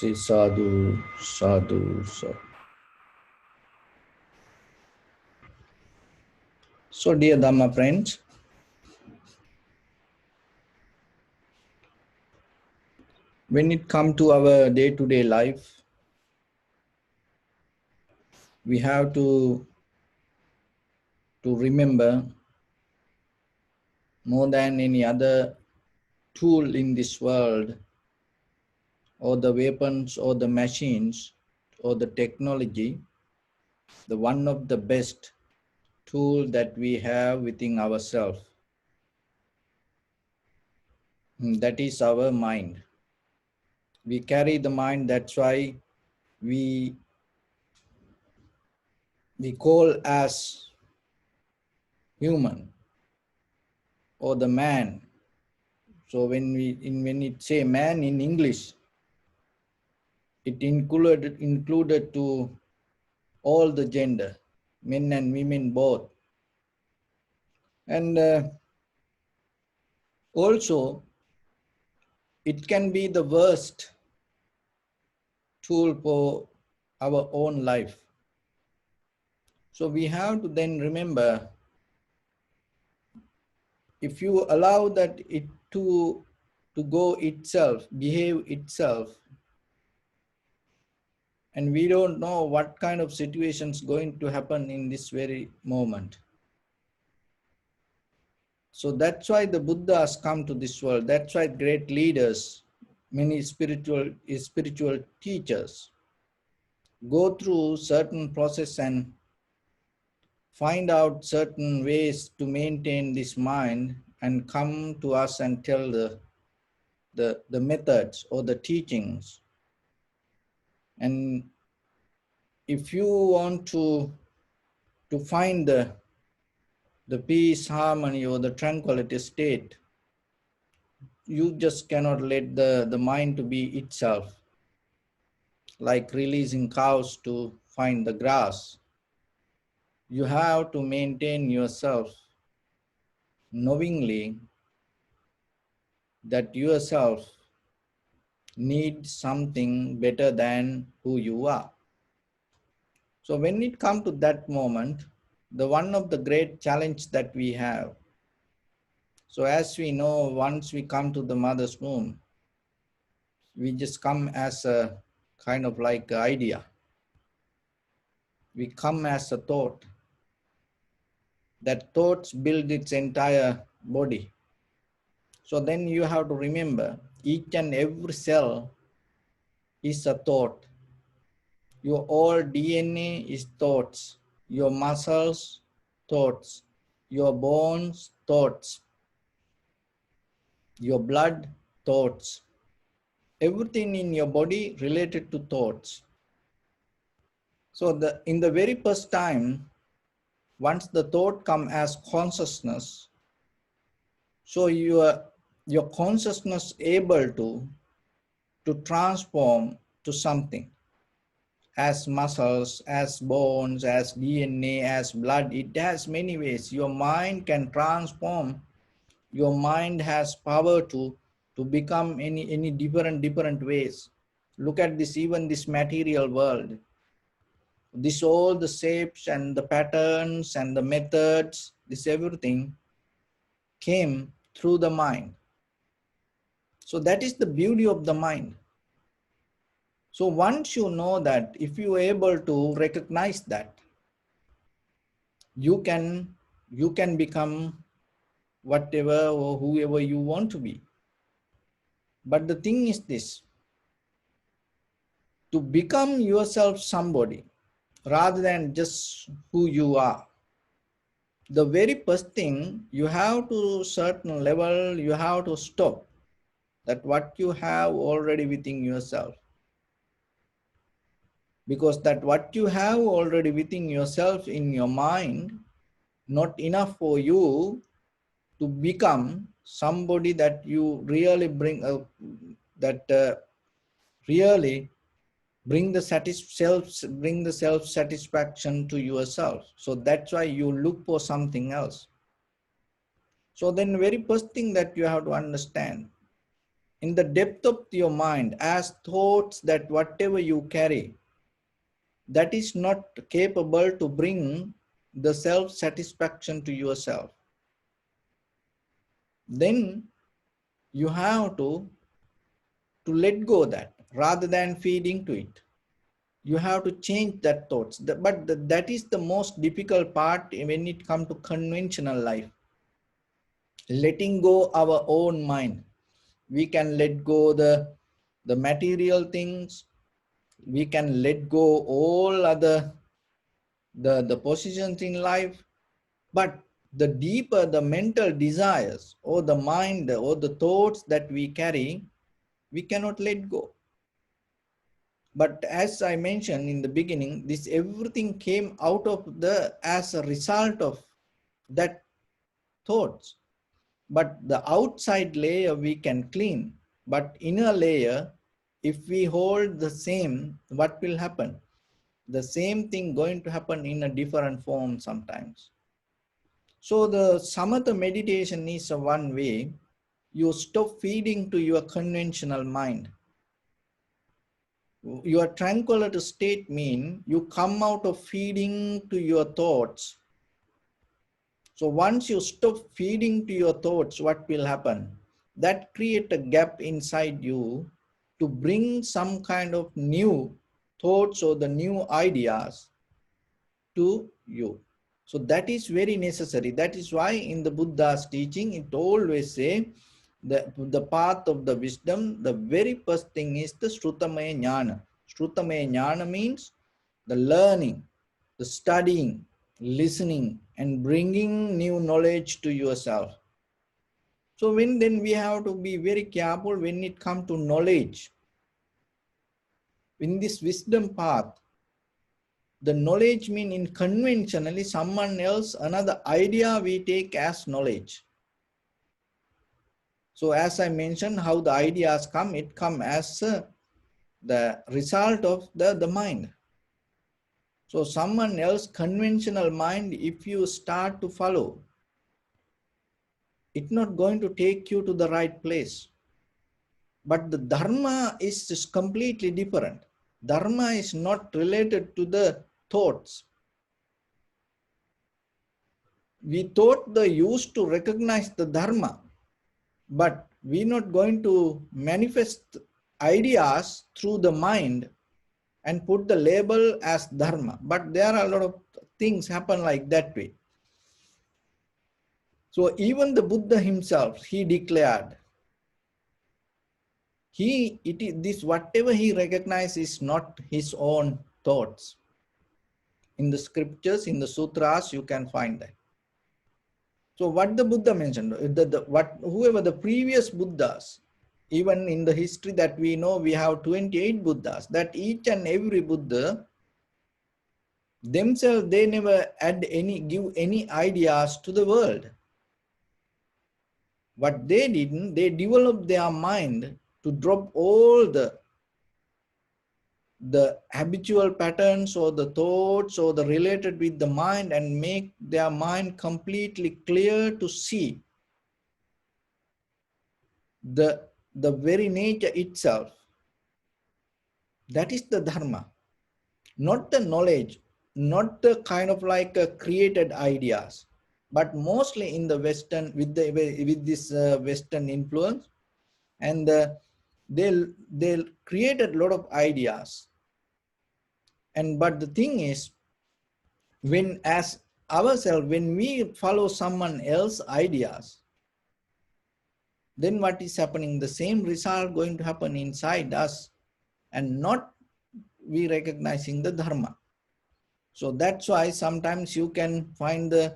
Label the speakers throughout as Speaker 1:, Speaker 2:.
Speaker 1: Say sadhu, sadhu, sadhu. So, dear Dharma friends, when it comes to our day-to-day life, we have to remember more than any other tool in this world, or the weapons, or the machines, or the technology, the one of the best tool that we have within ourselves. That is our mind. We carry the mind, that's why we call as human or the man. So when it say man in English, it included to all the gender, men and women both. And also it can be the worst tool for our own life. So we have to then remember, if you allow that it to go itself, behave itself, and we don't know what kind of situations going to happen in this very moment. So that's why the Buddha has come to this world. That's why great leaders, many spiritual teachers go through certain process and find out certain ways to maintain this mind and come to us and tell the methods or the teachings. And if you want to find the peace, harmony, or the tranquility state, you just cannot let the mind to be itself, like releasing cows to find the grass. You have to maintain yourself knowingly that yourself needs something better than who you are. So when it comes to that moment, the one of the great challenge that we have, so as we know, once we come to the mother's womb, we just come as a kind of like an idea. We come as a thought. That thoughts build its entire body. So then you have to remember, each and every cell is a thought. Your all DNA is thoughts. Your muscles, thoughts. Your bones, thoughts. Your blood, thoughts. Everything in your body related to thoughts. So in the very first time, once the thought come as consciousness, so your consciousness able to transform to something, as muscles, as bones, as DNA, as blood. It has many ways. Your mind can transform. Your mind has power to become any different ways. Look at this, even this material world. This all the shapes and the patterns and the methods, this everything came through the mind. So that is the beauty of the mind. So once you know that, if you are able to recognize that, you can become whatever or whoever you want to be. But the thing is this, to become yourself somebody rather than just who you are, the very first thing, you have to certain level, you have to stop that what you have already within yourself. Because that what you have already within yourself in your mind, not enough for you to become somebody that you really bring really bring the self satisfaction to yourself. So that's why you look for something else. So then very first thing that you have to understand, in the depth of your mind as thoughts, that whatever you carry, that is not capable to bring the self-satisfaction to yourself, then you have to let go that rather than feeding to it. You have to change that thoughts. But that is the most difficult part when it comes to conventional life. Letting go our own mind. We can let go the material things. We can let go all other the positions in life. But the deeper the mental desires or the mind or the thoughts that we carry, we cannot let go. But as I mentioned in the beginning, this everything came out of as a result of that thoughts. But the outside layer we can clean, but inner layer, if we hold the same, what will happen? The same thing going to happen in a different form sometimes. So the samatha meditation is a one way. You stop feeding to your conventional mind. Your tranquility state mean you come out of feeding to your thoughts. So once you stop feeding to your thoughts, what will happen? That create a gap inside you to bring some kind of new thoughts or the new ideas to you. So that is very necessary. That is why in the Buddha's teaching, it always say the path of the wisdom, the very first thing is the Shrutamaya Jnana. Shrutamaya Jnana means the learning, the studying, listening, and bringing new knowledge to yourself. So then we have to be very careful when it comes to knowledge. In this wisdom path, the knowledge mean in conventionally someone else, another idea we take as knowledge. So as I mentioned, how the ideas come, it come as the result of the mind. So someone else conventional mind, if you start to follow, it's not going to take you to the right place. But the Dharma is just completely different. Dharma is not related to the thoughts. We thought the used to recognize the Dharma, but we're not going to manifest ideas through the mind and put the label as Dharma. But there are a lot of things happen like that way. So even the Buddha himself, he declared, this whatever he recognizes is not his own thoughts. In the scriptures, in the sutras, you can find that. So what the Buddha mentioned, whoever the previous Buddhas, even in the history that we know, we have 28 Buddhas, that each and every Buddha, themselves, they never give any ideas to the world. What they didn't, they developed their mind to drop all the habitual patterns or the thoughts or the related with the mind and make their mind completely clear to see the very nature itself. That is the Dharma, not the knowledge, not the kind of like created ideas, but mostly in the Western, with this Western influence, and they'll created a lot of ideas. And but the thing is, when as ourselves, when we follow someone else's ideas, then what is happening? The same result going to happen inside us, and not we recognizing the Dharma. So that's why sometimes you can find the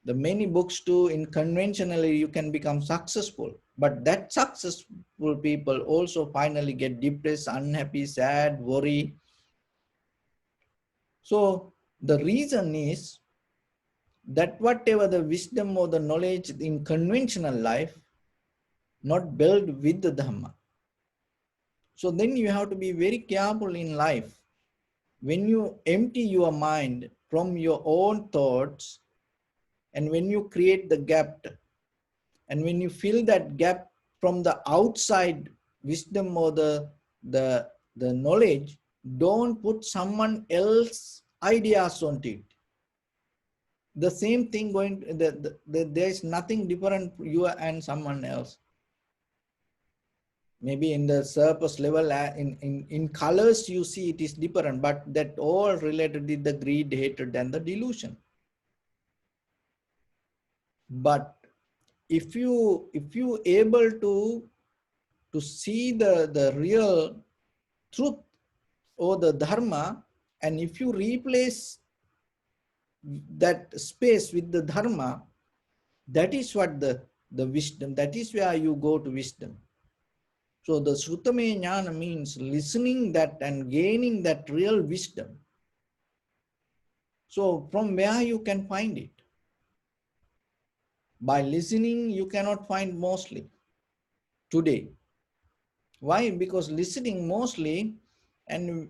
Speaker 1: many books too, in conventionally you can become successful, but that successful people also finally get depressed, unhappy, sad, worry. So the reason is that whatever the wisdom or the knowledge in conventional life, not built with the Dhamma. So then you have to be very careful in life. When you empty your mind from your own thoughts, and when you create the gap, and when you fill that gap from the outside wisdom or the knowledge, don't put someone else ideas on it. The same thing going, there is nothing different you and someone else. Maybe in the surface level, in colors you see it is different, but that all related with the greed, hatred, and the delusion. But if you able to see the real truth or the dharma, and if you replace that space with the dharma, that is what the wisdom, that is where you go to wisdom. So the Sutame Jnana means listening that and gaining that real wisdom. So from where you can find it? By listening, you cannot find mostly today. Why? Because listening mostly, and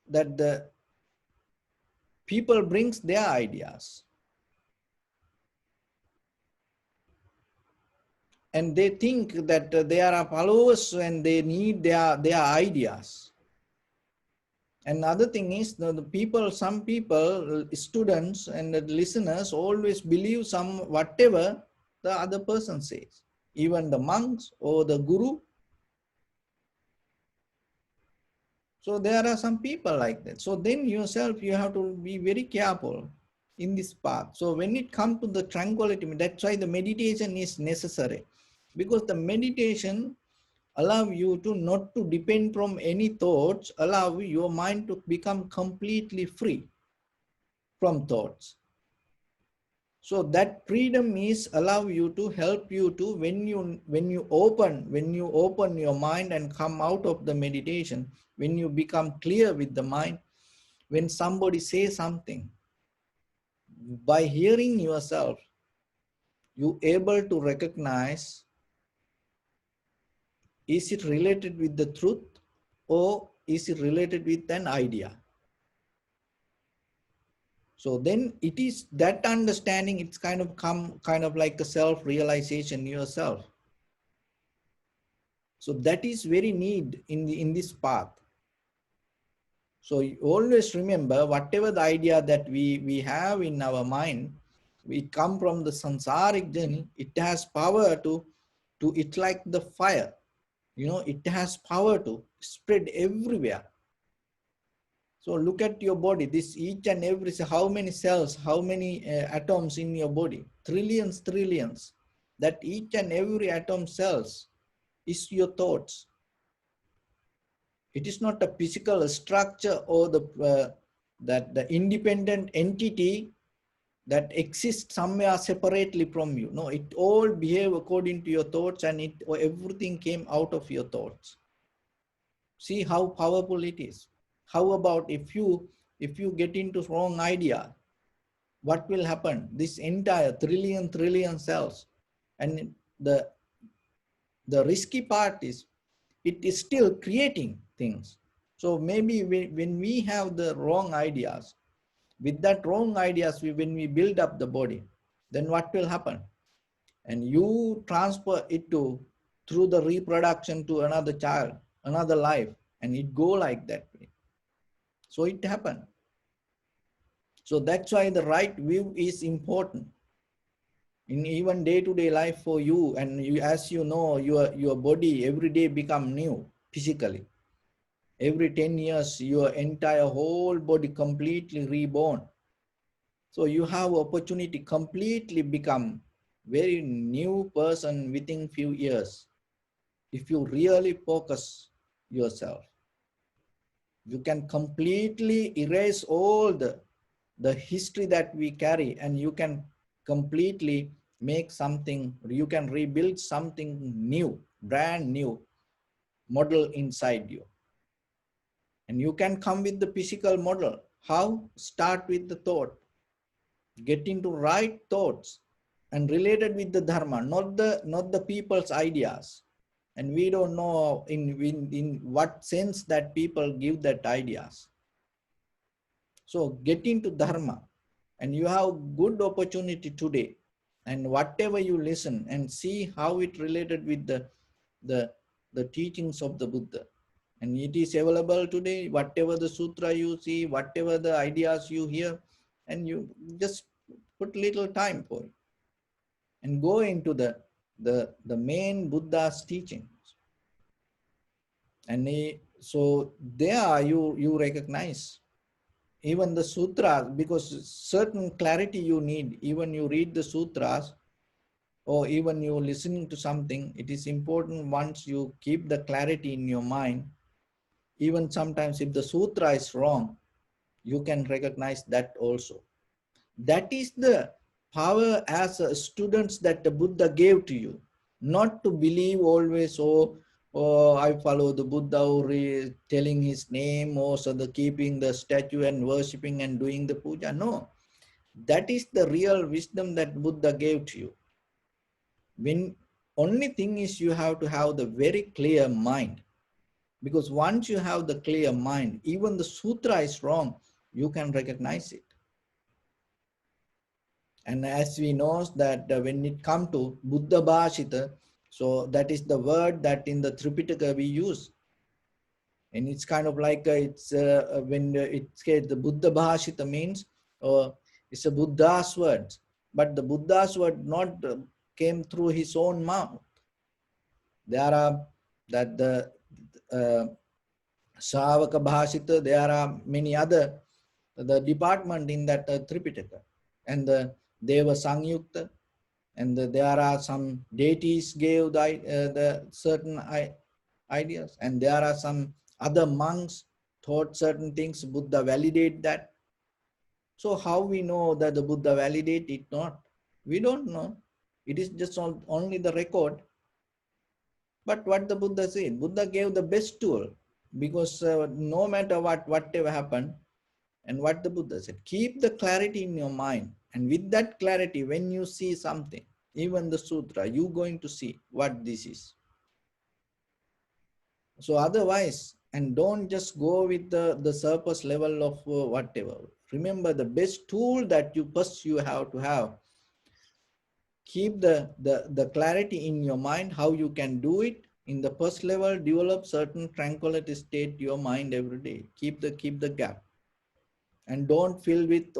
Speaker 1: that the people brings their ideas. And they think that they are followers and they need their ideas. And other thing is the people, some people, students and the listeners always believe some whatever the other person says, even the monks or the guru. So there are some people like that. So then yourself, you have to be very careful in this path. So when it comes to the tranquility, that's why the meditation is necessary, because the meditation allow you to not to depend from any thoughts, allow your mind to become completely free from thoughts. So that freedom is allow you to help you to, when you open your mind and come out of the meditation, when you become clear with the mind, when somebody says something, by hearing yourself, you able to recognize, is it related with the truth or is it related with an idea? So then it is that understanding, it's kind of like a self-realization yourself. So that is very need in this path. So you always remember, whatever the idea that we have in our mind, we come from the samsaric journey, it has power to it's like the fire, it has power to spread everywhere. So look at your body, this each and every, how many cells, how many atoms in your body, trillions, that each and every atom cells is your thoughts. It is not a physical structure or the independent entity that exists somewhere separately from you. No, it all behave according to your thoughts, and everything came out of your thoughts. See how powerful it is. How about if you get into wrong idea, what will happen? This entire trillion cells, and the risky part is it is still creating things. So maybe when we have the wrong ideas, with that wrong ideas, when we build up the body, then what will happen? And you transfer it through the reproduction to another child, another life, and it go like that way. So it happened. So that's why the right view is important in even day-to-day life for you. And you, as you know, your body every day become new physically. Every 10 years, your entire whole body completely reborn. So you have opportunity completely become very new person within few years. If you really focus yourself, you can completely erase all the history that we carry, and you can completely make something, you can rebuild something new, brand new model inside you. And you can come with the physical model. How? Start with the thought. Get into right thoughts and related with the dharma, not the people's ideas. And we don't know in what sense that people give that ideas. So get into dharma, and you have good opportunity today. And whatever you listen and see how it related with the the teachings of the Buddha. And it is available today, whatever the sutra you see, whatever the ideas you hear, and you just put little time for it and go into the main Buddha's teachings. And so there you recognize even the sutras, because certain clarity you need, even you read the sutras or even you listening to something, it is important once you keep the clarity in your mind. Even sometimes if the sutra is wrong, you can recognize that also. That is the power as a students that the Buddha gave to you. Not to believe always, oh, I follow the Buddha, or telling his name, or so the keeping the statue and worshipping and doing the puja. No, that is the real wisdom that Buddha gave to you. When only thing is you have to have the very clear mind. Because once you have the clear mind, even the sutra is wrong, you can recognize it. And as we know that when it comes to Buddha Bhashita, so that is the word that in the Tripitaka we use. And it's kind of like it's when it's the Buddha Bhashita means it's a Buddha's word. But the Buddha's word not came through his own mouth. There are that the Savaka Bhashita, there are many other the department in that Tripitaka. And Deva Sangyukta, and there are some deities gave the certain ideas, and there are some other monks taught certain things. Buddha validate that. So how we know that the Buddha validate it? Not, we don't know. It is just only the record. But what the Buddha said, Buddha gave the best tool, because no matter whatever happened, and what the Buddha said, keep the clarity in your mind. And with that clarity, when you see something, even the sutra, you're going to see what this is. So otherwise, and don't just go with the surface level of whatever. Remember, the best tool that you first you have to have. Keep the clarity in your mind, how you can do it. In the first level, develop certain tranquility state your mind every day. Keep the gap. And don't fill with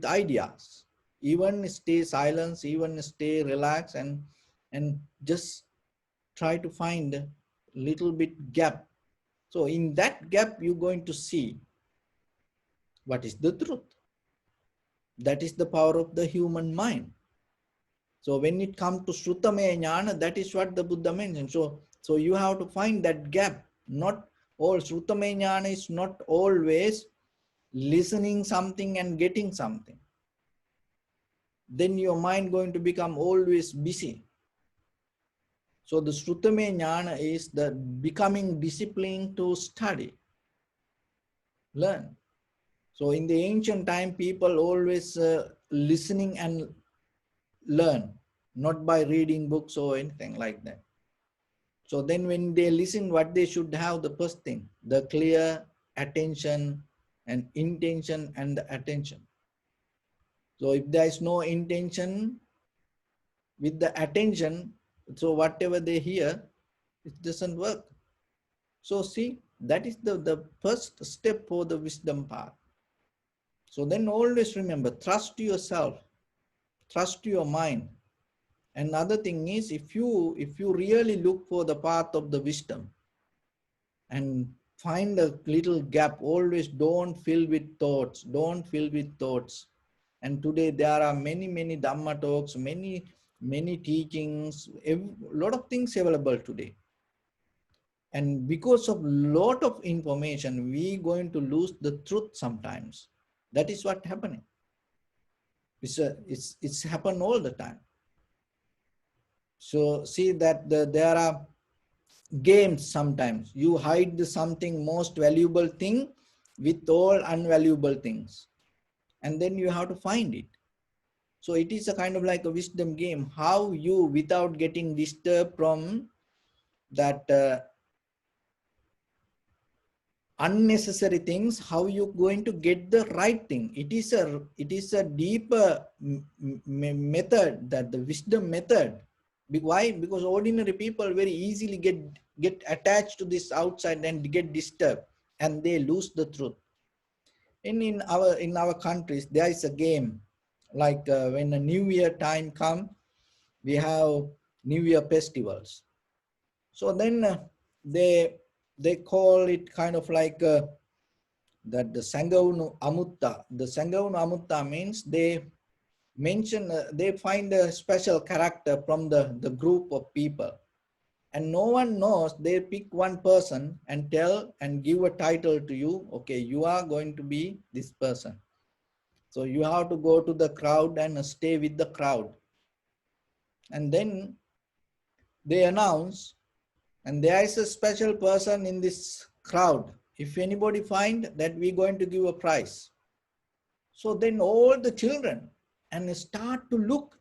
Speaker 1: ideas. Even stay silent, even stay relaxed, and just try to find a little bit gap. So in that gap, you're going to see what is the truth. That is the power of the human mind. So when it comes to Shrutame Jnana, that is what the Buddha mentioned. So you have to find that gap. Not all Shrutame Jnana is not always listening something and getting something. Then your mind going to become always busy. So the Shrutame Jnana is the becoming disciplined to study, learn. So in the ancient time, people always listening and learn, not by reading books or anything like that. So then when they listen, what they should have, the first thing, the clear attention and intention and the attention. So if there is no intention with the attention, so whatever they hear, it doesn't work. So see, that is the first step for the wisdom path. So then always remember, trust yourself, trust your mind. Another thing is, if you really look for the path of the wisdom and find a little gap, always don't fill with thoughts, don't fill with thoughts. And today there are many Dhamma talks, many teachings, a lot of things available today. And because of lot of information, we going to lose the truth sometimes. That is what happening. It's happen all the time. So see that there are games sometimes. You hide the something most valuable thing with all unvaluable things. And then you have to find it. So it is a kind of like a wisdom game. How you, without getting disturbed from that unnecessary things, how you going to get the right thing. It is a deeper method, that the wisdom method. Why? Because ordinary people very easily get attached to this outside and get disturbed, and they lose the truth. In our countries, there is a game like when a New Year time come, we have New Year festivals. So then they call it kind of like that the Sangavunu Amutta. The Sangavunu Amutta means they mention, they find a special character from the group of people. And no one knows, they pick one person and tell and give a title to you. Okay, you are going to be this person. So you have to go to the crowd and stay with the crowd. And then they announce, and there is a special person in this crowd. If anybody find that, we're going to give a prize. So then all the children and start to look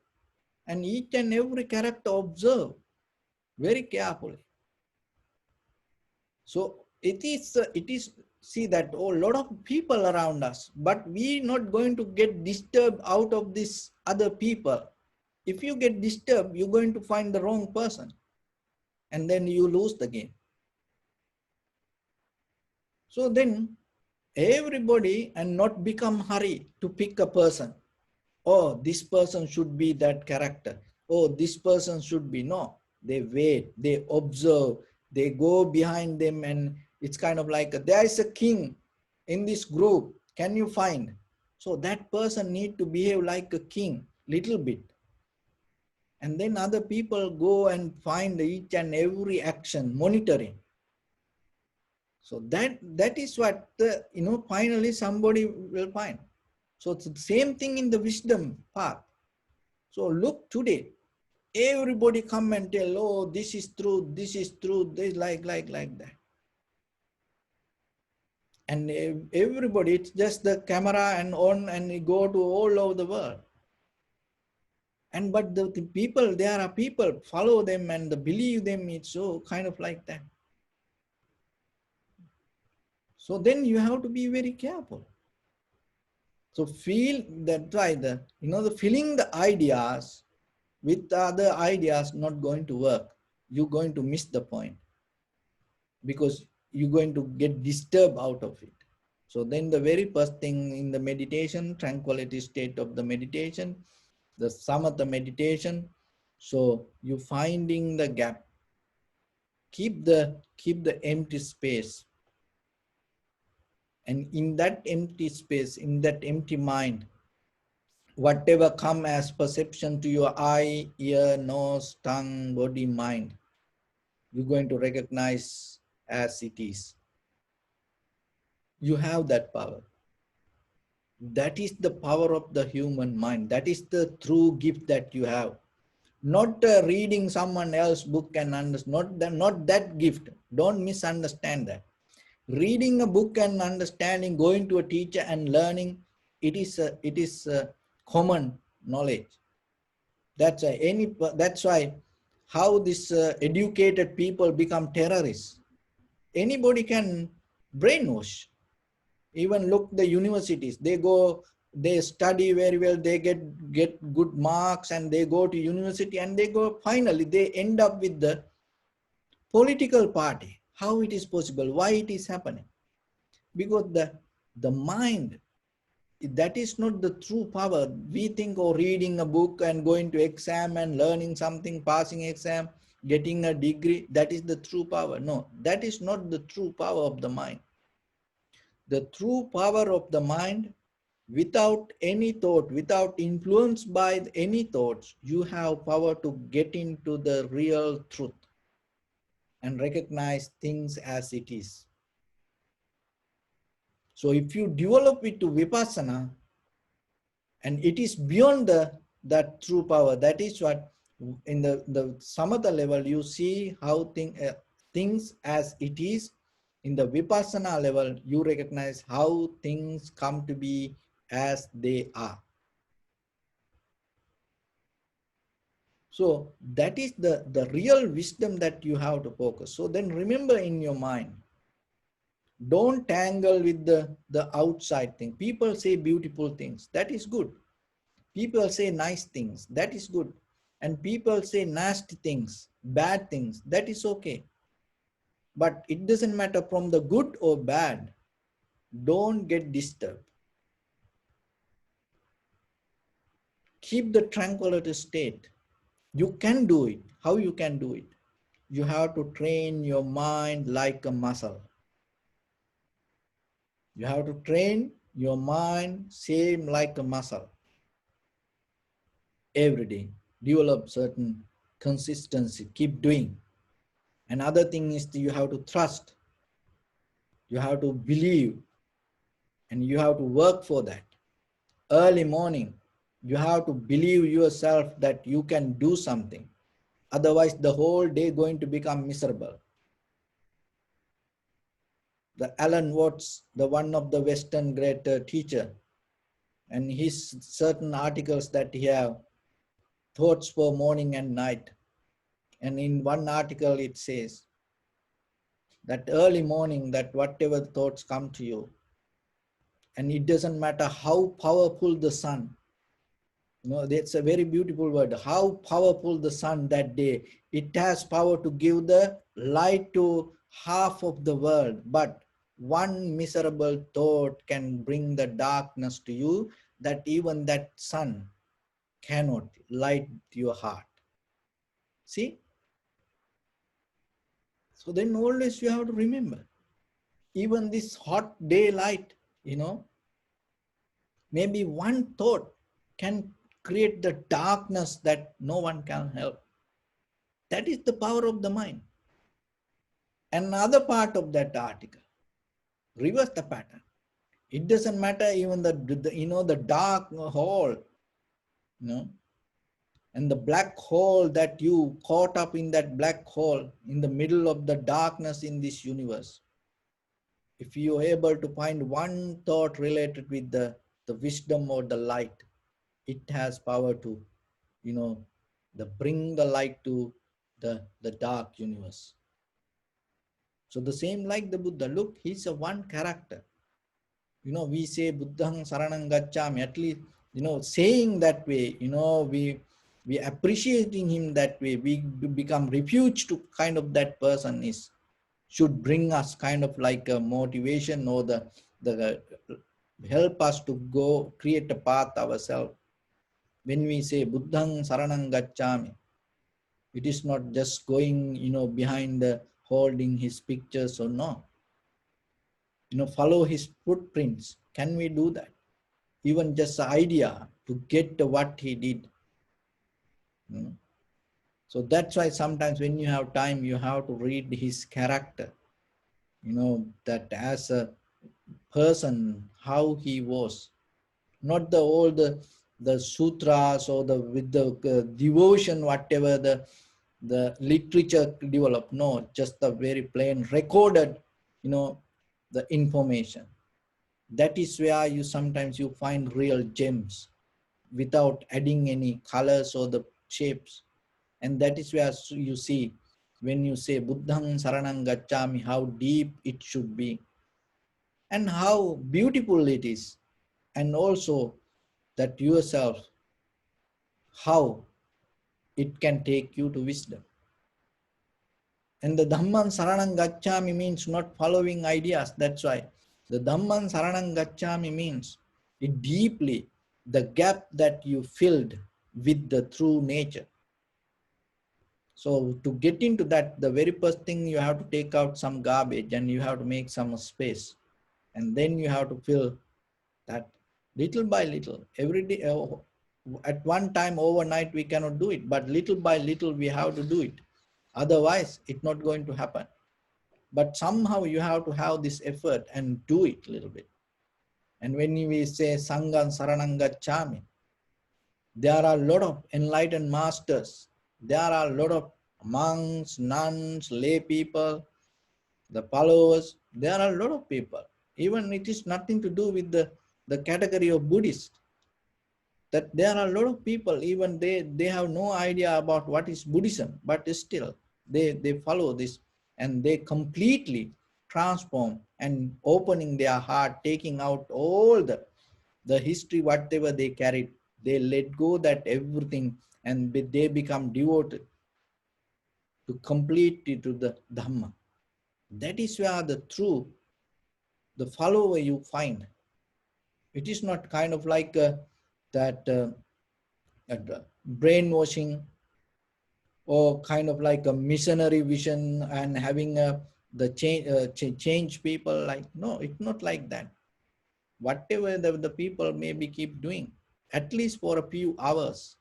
Speaker 1: and each and every character observe very carefully. So it is see that a lot of people around us, but we not going to get disturbed out of this other people. If you get disturbed, you're going to find the wrong person, and then you lose the game. So then everybody and not become hurry to pick a person. Oh, this person should be that character. Oh, this person should be. No, they wait, they observe, they go behind them, and it's kind of like there is a king in this group. Can you find? So that person need to behave like a king, little bit. And then other people go and find each and every action, monitoring. So that is what finally somebody will find. So it's the same thing in the wisdom path. So look today, everybody come and tell, oh, this is true, this like that. And everybody, it's just the camera and on, and we go to all over the world. And but the people, there are people follow them and believe them. It's so kind of like that. So then you have to be very careful. So feel that why the feeling the ideas with other ideas not going to work. You're going to miss the point because you're going to get disturbed out of it. So then the very first thing in the meditation, tranquility state of the meditation, the samatha meditation. So you finding the gap. Keep the empty space. And in that empty space, in that empty mind, whatever come as perception to your eye, ear, nose, tongue, body, mind, you're going to recognize as it is. You have that power. That is the power of the human mind. That is the true gift that you have. Not reading someone else's book and understand. Not that gift. Don't misunderstand that. Reading a book and understanding, going to a teacher and learning, it is common knowledge. That's why how this educated people become terrorists. Anybody can brainwash. Even look the universities, they study very well, they get good marks, and they go to university, and finally they end up with the political party. How it is possible? Why it is happening? Because the mind, that is not the true power. We think of reading a book and going to exam and learning something, passing exam, getting a degree, that is the true power. No, that is not the true power of the mind. The true power of the mind, without any thought, without influence by any thoughts, you have power to get into the real truth and recognize things as it is. So if you develop it to vipassana, and it is beyond that true power, that is what in the samatha level you see how things as it is. In the vipassana level, you recognize how things come to be as they are. So that is the real wisdom that you have to focus. So then remember in your mind, don't tangle with the outside thing. People say beautiful things, that is good. People say nice things, that is good. And people say nasty things, bad things, that is okay. But it doesn't matter from the good or bad. Don't get disturbed. Keep the tranquility state. You can do it. How you can do it? You have to train your mind like a muscle. You have to train your mind same like a muscle every day. Develop certain consistency. Keep doing. Another thing is you have to trust. You have to believe, and you have to work for that. Early morning, you have to believe yourself that you can do something. Otherwise, the whole day going to become miserable. The Alan Watts, the one of the Western great teacher, and his certain articles that he have, thoughts for morning and night. And in one article it says that early morning, that whatever thoughts come to you, and it doesn't matter how powerful the sun, that's a very beautiful word, how powerful the sun that day, it has power to give the light to half of the world, but one miserable thought can bring the darkness to you, that even that sun cannot light your heart. See? So then always you have to remember, even this hot daylight, maybe one thought can create the darkness that no one can help. That is the power of the mind. Another part of that article, reverse the pattern. It doesn't matter even the dark hole, and the black hole that you caught up in, that black hole in the middle of the darkness in this universe. If you are able to find one thought related with the wisdom or the light, it has power to, bring the light to the dark universe. So the same like the Buddha, look, he's a one character. We say Buddhang Saranang Gacchami, at least, saying that way, we appreciating him that way, we become refuge to kind of that person should bring us kind of like a motivation, or the help us to go create a path ourselves. When we say Buddhang Saranang Gacchami, it is not just going, behind the holding his pictures or no. Follow his footprints. Can we do that? Even just the idea to get what he did. So that's why sometimes when you have time, you have to read his character. That as a person, how he was. Not all the sutras or with the devotion, whatever the literature developed. No, just the very plain recorded, the information. That is where sometimes you find real gems without adding any colors or the shapes. And that is where you see, when you say Buddhang Saranang Gacchami, how deep it should be and how beautiful it is. And also that yourself, how it can take you to wisdom. And the Dhamman Saranang Gacchami means not following ideas. That's why the Dhamman Saranang Gacchami means it deeply, the gap that you filled with the true nature. So to get into that, the very first thing, you have to take out some garbage and you have to make some space. And then you have to fill that little by little. Every day, at one time, overnight, we cannot do it. But little by little, we have to do it. Otherwise, it's not going to happen. But somehow you have to have this effort and do it a little bit. And when we say Sanghan Saranang Gacchami, there are a lot of enlightened masters. There are a lot of monks, nuns, lay people, the followers. There are a lot of people. Even it is nothing to do with the category of Buddhist. That there are a lot of people, even they have no idea about what is Buddhism, but still they follow this and they completely transform and opening their heart, taking out all the history, whatever they carried, They let go that everything and they become devoted to completely to the Dhamma. That is where the true, the follower you find. It is not kind of like that brainwashing or kind of like a missionary vision and having the change people. Like, no, it's not like that. Whatever the people maybe keep doing, at least for a few hours,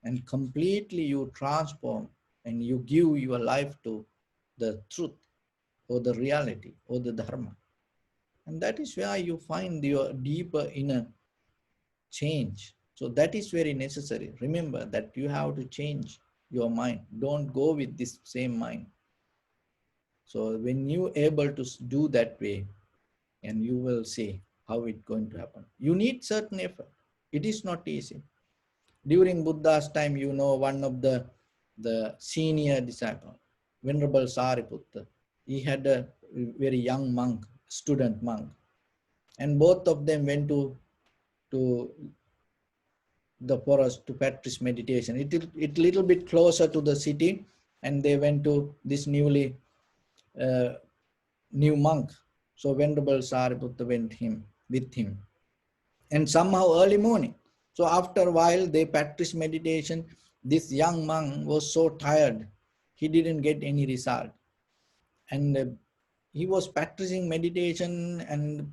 Speaker 1: and completely you transform and you give your life to the truth or the reality or the Dharma. And that is where you find your deeper inner change. So that is very necessary. Remember that you have to change your mind. Don't go with this same mind. So when you able to do that way, and you will see how it's going to happen. You need certain effort. It is not easy. During Buddha's time, one of the senior disciple, Venerable Sariputta, he had a very young monk, student monk, and both of them went to the forest to practice meditation. It little bit closer to the city, and they went to this uh, new monk. So Venerable Sariputta went with him, and somehow early morning. So after a while, they practiced meditation. This young monk was so tired, he didn't get any result, and he was practicing meditation, and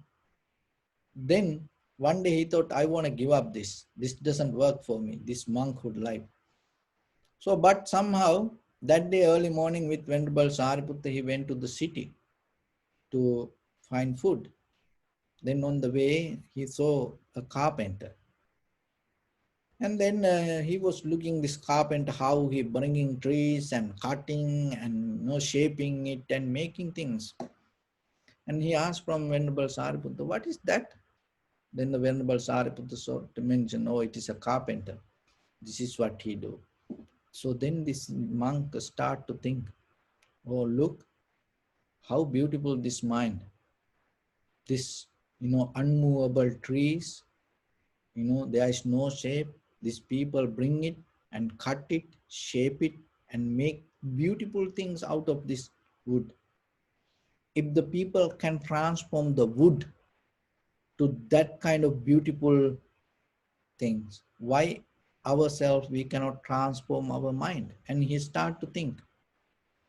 Speaker 1: then one day he thought, I want to give up this. This doesn't work for me, this monkhood life. So, but somehow that day early morning with Venerable Sariputta, he went to the city to find food. Then on the way, he saw a carpenter. And then he was looking this carpenter, how he bringing trees and cutting and shaping it and making things. And he asked from Venerable Sariputta, what is that? Then the Venerable Sariputta sort of mentioned, oh, it is a carpenter. This is what he do. So then this monk start to think, oh, look, how beautiful this mind. This, unmovable trees, there is no shape. These people bring it and cut it, shape it, and make beautiful things out of this wood. If the people can transform the wood to that kind of beautiful things, why ourselves we cannot transform our mind? And he start to think,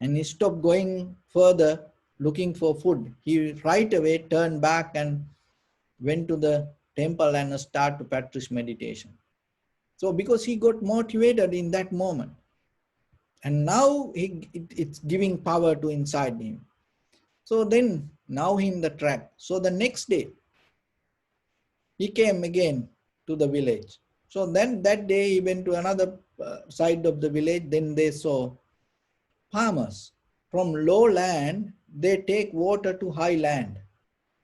Speaker 1: and he stopped going further looking for food. He right away turned back and went to the temple and start to practice meditation. So because he got motivated in that moment, and now it's giving power to inside him. So then now he in the track. So the next day he came again to the village. So then that day he went to another side of the village. Then they saw farmers from low land, they take water to high land.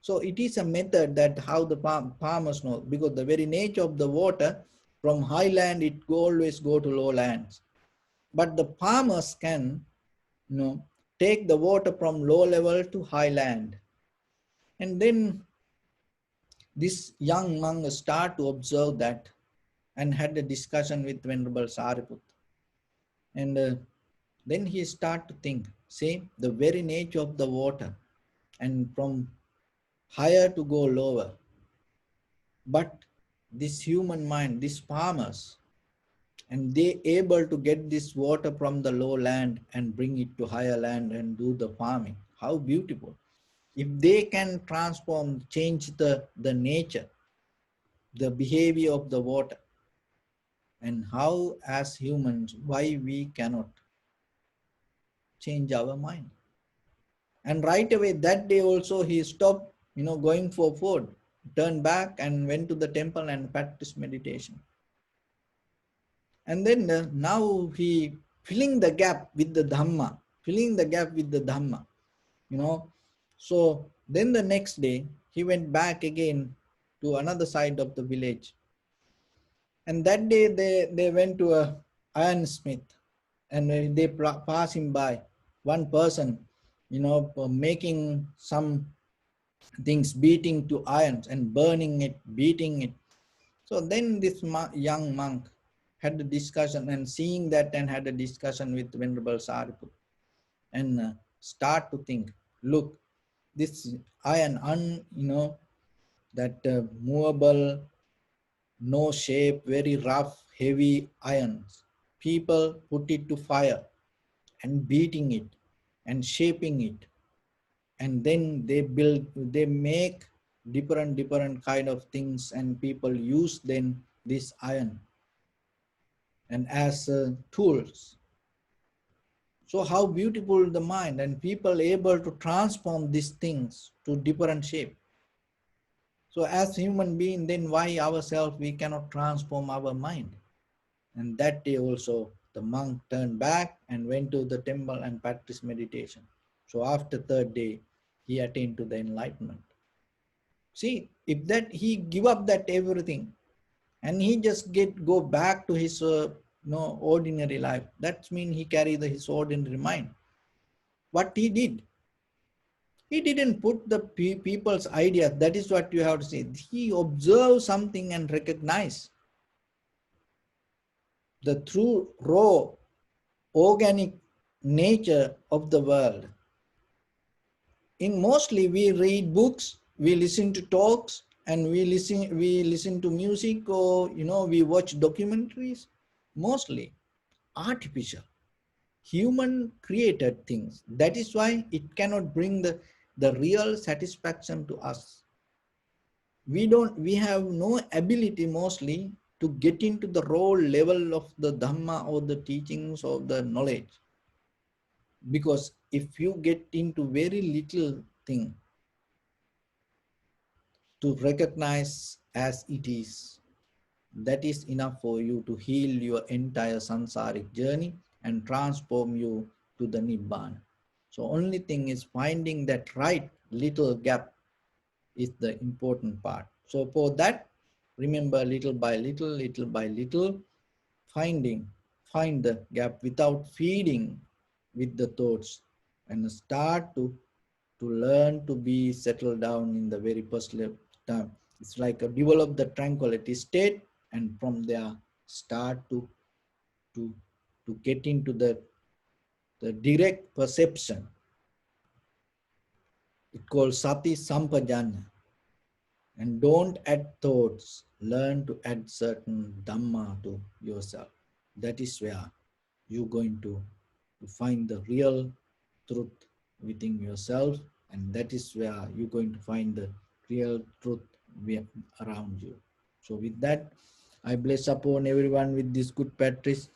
Speaker 1: So it is a method that how the farmers know, because the very nature of the water from high land, it always go to low lands. But the farmers can, take the water from low level to high land. And then this young monk start to observe that and had a discussion with Venerable Sariputta. And then he start to think, see, the very nature of the water, and from higher to go lower. But this human mind, these farmers, and they able to get this water from the low land and bring it to higher land and do the farming. How beautiful. If they can transform, change the nature, the behavior of the water, and how as humans, why we cannot change our mind. And right away that day also he stopped, going for food, turned back and went to the temple and practiced meditation. And then now he filling the gap with the Dhamma, filling the gap with the Dhamma, So then the next day he went back again to another side of the village. And that day they went to a ironsmith, and they pass him by. One person, making some things, beating to irons and burning it, beating it. So then this young monk had a discussion and seeing that and had a discussion with Venerable Sariputta and start to think, look, this iron, that movable, no shape, very rough, heavy irons. People put it to fire and beating it and shaping it. And then they make different kind of things and people use then this iron and as tools. So how beautiful the mind and people able to transform these things to different shape. So as human being, then why ourselves we cannot transform our mind? And that day also the monk turned back and went to the temple and practiced meditation. So after third day, he attained to the enlightenment. See, if that he give up that everything and he just go back to his ordinary life, that means he carry his ordinary mind. What he did, he didn't put the people's ideas. That is what you have to say. He observed something and recognized the true raw organic nature of the world. In mostly we read books, we listen to talks, and we listen to music, or we watch documentaries. Mostly artificial, human created things. That is why it cannot bring the real satisfaction to us. We have no ability mostly to get into the raw level of the Dhamma or the teachings or the knowledge. Because if you get into very little thing to recognize as it is, that is enough for you to heal your entire sansaric journey and transform you to the Nibbana. So only thing is finding that right little gap is the important part. So for that, remember little by little, find the gap without feeding with the thoughts and start to learn to be settled down in the very first time. It's like a develop the tranquility state and from there start to, to get into the direct perception. It's called sati sampajanya. And don't add thoughts. Learn to add certain Dhamma to yourself. That is where you're going to find the real truth within yourself. And that is where you're going to find the real truth around you. So with that, I bless upon everyone with this good practice.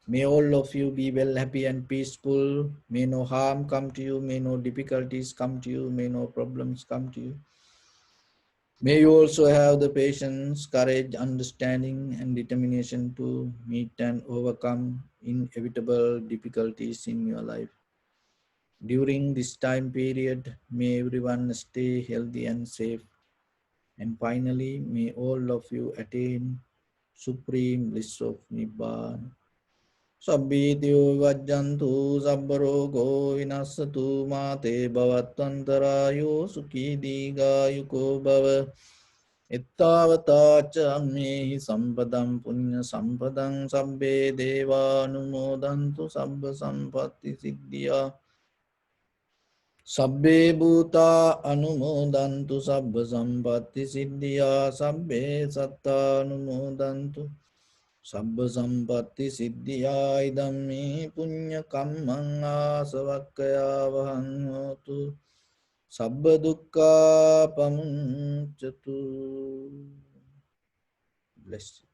Speaker 1: May all of you be well, happy and peaceful. May no harm come to you. May no difficulties come to you. May no problems come to you. May you also have the patience, courage, understanding, and determination to meet and overcome inevitable difficulties in your life. During this time period, may everyone stay healthy and safe. And finally, may all of you attain supreme bliss of Nibbana. Sabbityo vajjantu sabbarogo vinasatu mate bhavatvantarayo sukhi digayuko bhava. Ittavata ca ammehi sampadam punya sampadam sabbe deva anumodantu sabba sampatti siddhya. Sabbe bhuta anumodantu sabba sampatti siddhya. Sabbe satta anumodantu sabba sampatti siddhya. Idam me punya kammang asavakkaya vahang hotu. Sabba dukkha pamuncatu. Bless you.